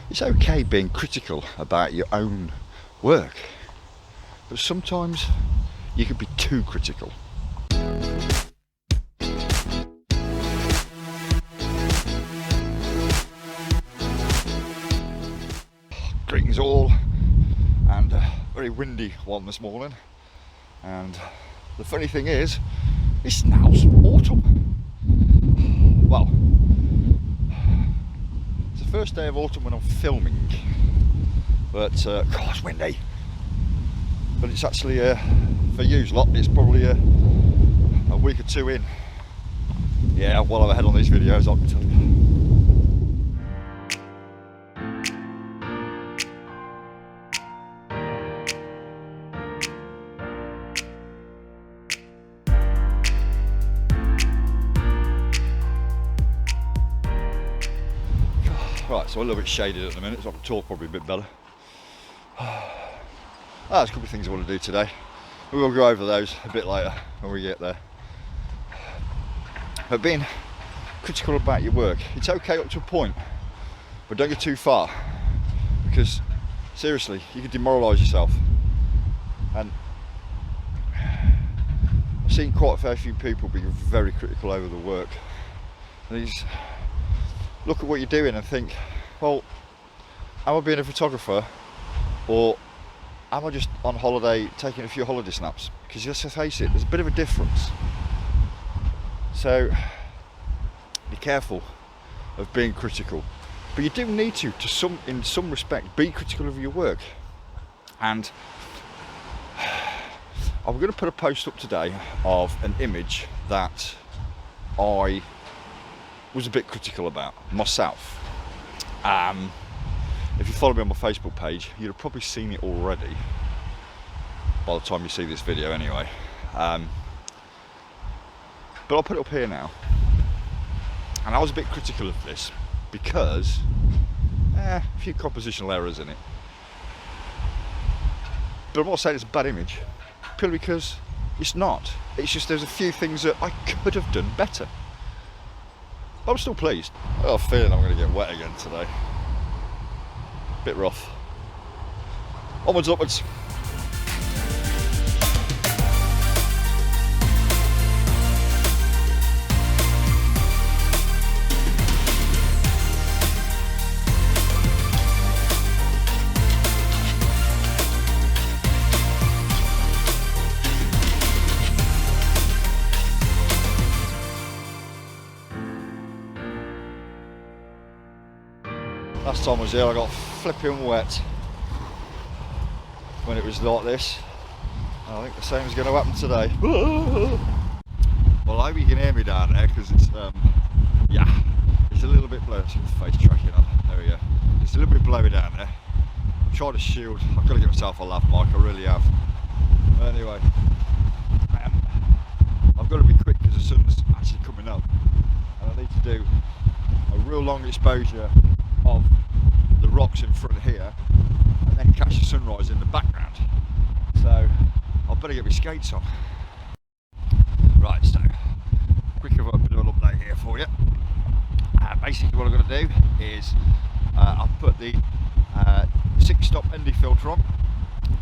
It's okay being critical about your own work, but sometimes you can be too critical. Greetings all, and a very windy one this morning, and the funny thing is, it's now autumn. Well, it's the first day of autumn when I'm filming, but God, it's windy. But it's actually, for you lot, it's probably a week or two in. Yeah, well I'm ahead on these videos, I can tell you. Right, so a little bit shaded at the minute, so I can talk probably a bit better. There's a couple of things I want to do today. We will go over those a bit later when we get there. But being critical about your work, it's okay up to a point, but don't go too far, because seriously, you can demoralise yourself. And I've seen quite a fair few people being very critical over the work. And these look at what you're doing and think, well, am I being a photographer, or am I just on holiday taking a few holiday snaps? Because let's face it, there's a bit of a difference. So be careful of being critical, but you do need to in some respect, be critical of your work. And I'm going to put a post up today of an image that I was a bit critical about myself. If you follow me on my Facebook page, you'd have probably seen it already by the time you see this video anyway. But I'll put it up here now. And I was a bit critical of this because a few compositional errors in it. But I'm not saying it's a bad image, purely because it's not. It's just there's a few things that I could have done better. I'm still pleased. I got a feeling I'm going to get wet again today. Bit rough. Onwards, upwards. Last time I was here, I got flipping wet when it was like this. I think the same is going to happen today. Well, I hope you can hear me down there, because it's yeah, it's a little bit blowy. Let's get the face tracking on. There we go. It's a little bit blowy down there. I'm trying to shield. I've got to give myself a laugh, Mike. I really have. But anyway, I've got to be quick because the sun's actually coming up, and I need to do a real long exposure of the rocks in front here and then catch the sunrise in the background. So I'd better get my skates on. Right, so quick of a bit of an update here for you. Basically what I'm going to do is I've put the 6-stop ND filter on,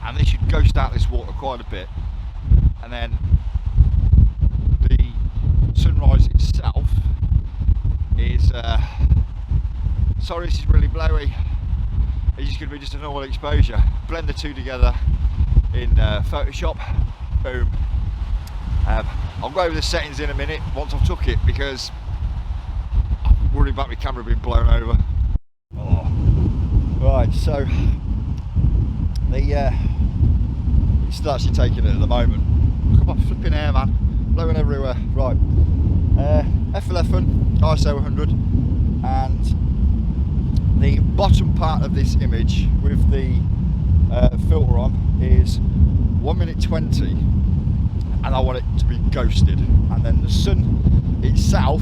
and this should ghost out this water quite a bit, and then the sunrise itself is sorry, this is really blowy. It's just going to be just a normal exposure. Blend the two together in Photoshop. Boom. I'll go over the settings in a minute once I've took it, because I'm worried about my camera being blown over. Oh. Right, so it's still actually taking it at the moment. Look at my flipping hair, man. Blowing everywhere. Right. F11, ISO 100, and the bottom part of this image with the filter on is 1 minute 20, and I want it to be ghosted. And then the sun itself,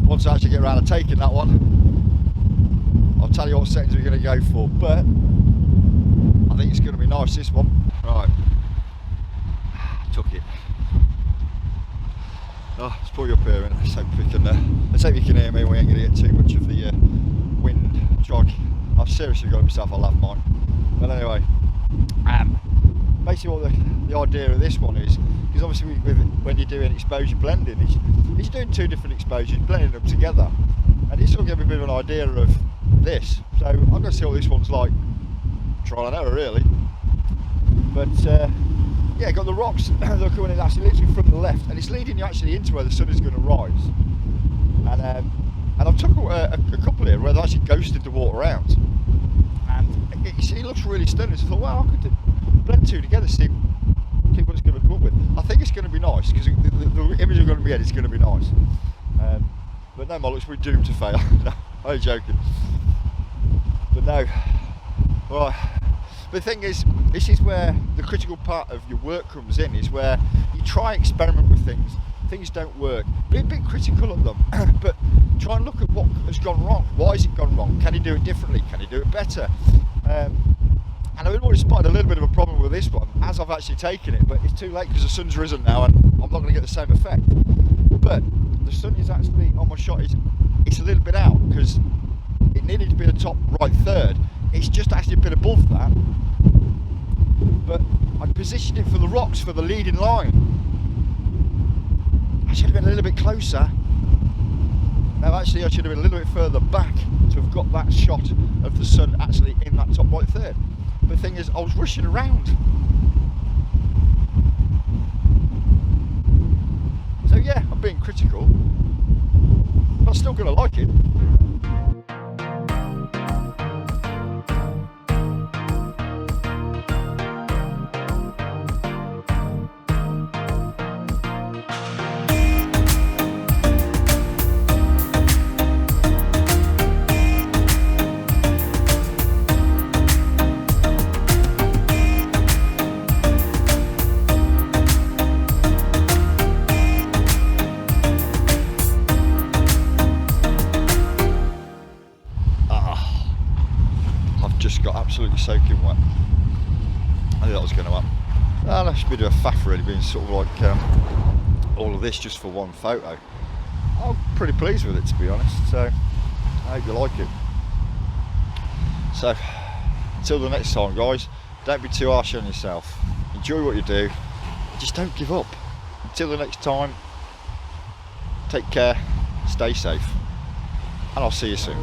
once I actually get around to taking that one, I'll tell you what settings we're going to go for. But I think it's going to be nice, this one. Right, took it. Oh, let's pull you up here and let's hope you can hear me. We ain't going to get too much of the I've seriously got myself a laugh, mate. But anyway, basically what the idea of this one is, because obviously when you're doing exposure blending, it's doing two different exposures, blending them together, and it's sort of giving me a bit of an idea of this. So I'm going to see what this one's like, trial and error really. But yeah, got the rocks that are coming in actually literally from the left, and it's leading you actually into where the sun is going to rise. And I've took a couple here where they actually ghosted the water out, and it looks really stunning. So I thought, well, I could blend two together, see what it's going to come up with. I think it's going to be nice, because the image I'm going to be in is going to be nice. But no, Mollocks, we're doomed to fail. No, I'm joking. But no, right. But the thing is, this is where the critical part of your work comes in, is where you try and experiment with things don't work. Be a bit critical of them, but try and look at what has gone wrong. Why has it gone wrong? Can you do it differently? Can you do it better? And I've already spotted a little bit of a problem with this one as I've actually taken it, but it's too late because the sun's risen now and I'm not going to get the same effect. But the sun is actually on my shot, it's a little bit out because it needed to be the top right third. It's just actually a bit above that, but I positioned it for the rocks, for the leading line. I should have been a little bit closer. No, actually I should have been a little bit further back to have got that shot of the sun actually in that top right third. But the thing is, I was rushing around. So yeah, I'm being critical, but I'm still going to like it. Just got absolutely soaking wet. I knew that was going to happen. That's a bit of a faff really, being sort of like all of this just for one photo. I'm pretty pleased with it, to be honest, so I hope you like it. So until the next time, guys, don't be too harsh on yourself. Enjoy what you do, just don't give up. Until the next time, take care, stay safe, and I'll see you soon.